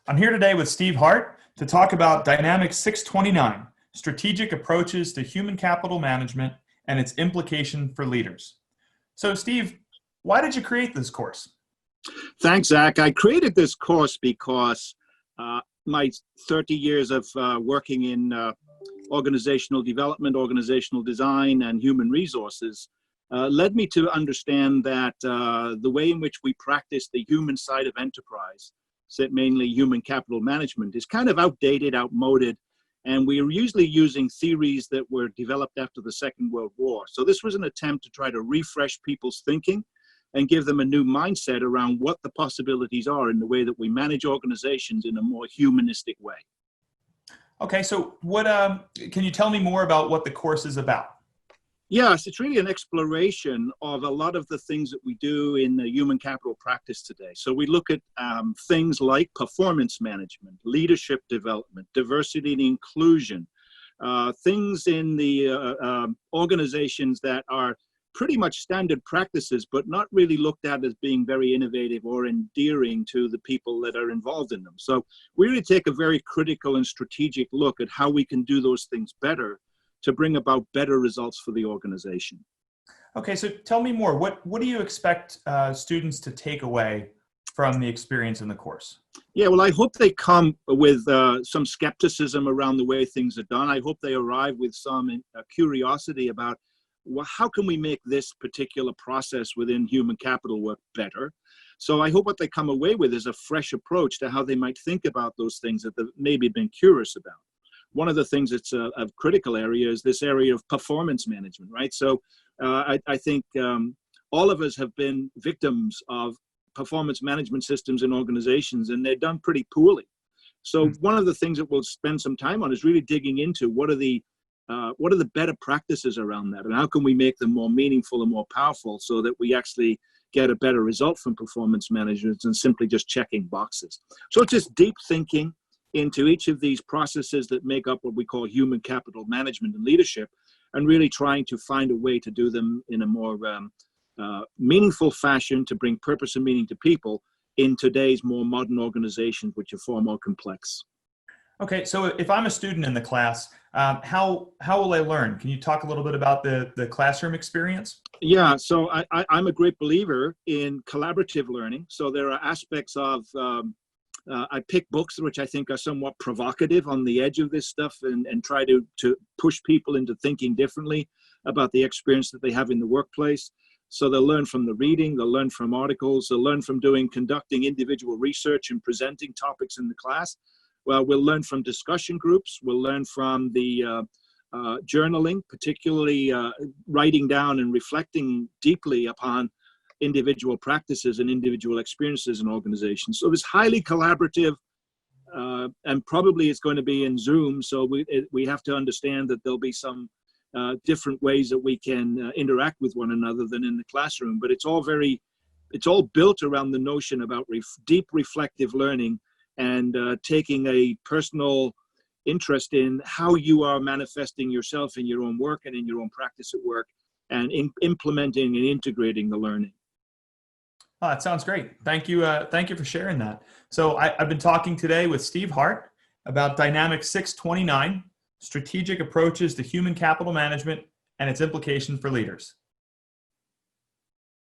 I'm here today with Steve Hart to talk about Dynamic 629, Strategic Approaches to Human Capital Management and its Implication for Leaders. So Steve, why did you create this course? Thanks, Zach. I created this course because my 30 years of working in organizational development, organizational design, and human resources led me to understand that the way in which we practice the human side of enterprise, mainly human capital management, is kind of outdated, outmoded, and we are usually using theories that were developed after the Second World War. So this was an attempt to try to refresh people's thinking and give them a new mindset around what the possibilities are in the way that we manage organizations in a more humanistic way. Okay, so what can you tell me more about what the course is about? Yes, it's really an exploration of a lot of the things that we do in the human capital practice today. So we look at things like performance management, leadership development, diversity and inclusion, things in the organizations that are pretty much standard practices, but not really looked at as being very innovative or endearing to the people that are involved in them. So we really take a very critical and strategic look at how we can do those things better to bring about better results for the organization. Okay, so tell me more. What do you expect students to take away from the experience in the course? Yeah, well, I hope they come with some skepticism around the way things are done. I hope they arrive with some curiosity about, well, how can we make this particular process within human capital work better? So I hope what they come away with is a fresh approach to how they might think about those things that they've maybe been curious about. One of the things that's a critical area is this area of performance management, right? So I think all of us have been victims of performance management systems in organizations, and they're done pretty poorly. So one of the things that we'll spend some time on is really digging into what are the better practices around that, and how can we make them more meaningful and more powerful so that we actually get a better result from performance management than simply just checking boxes. So it's just deep thinking into each of these processes that make up what we call human capital management and leadership, and really trying to find a way to do them in a more meaningful fashion to bring purpose and meaning to people in today's more modern organizations, which are far more complex. Okay, so if I'm a student in the class, how will I learn? Can you talk a little bit about the classroom experience? Yeah, so I'm a great believer in collaborative learning. So there are aspects of I pick books which I think are somewhat provocative on the edge of this stuff and try to push people into thinking differently about the experience that they have in the workplace. So they'll learn from the reading, they'll learn from articles, they'll learn from conducting individual research and presenting topics in the class. Well, we'll learn from discussion groups, we'll learn from the journaling, particularly writing down and reflecting deeply upon individual practices and individual experiences in organizations. So this highly collaborative, and probably it's going to be in Zoom, so we have to understand that there'll be some different ways that we can interact with one another than in the classroom, but it's all built around the notion about deep reflective learning and taking a personal interest in how you are manifesting yourself in your own work and in your own practice at work, and implementing and integrating the learning. Oh, that sounds great. Thank you. Thank you for sharing that. So I've been talking today with Steve Hart about Dynamic 629, Strategic Approaches to Human Capital Management and its Implication for Leaders.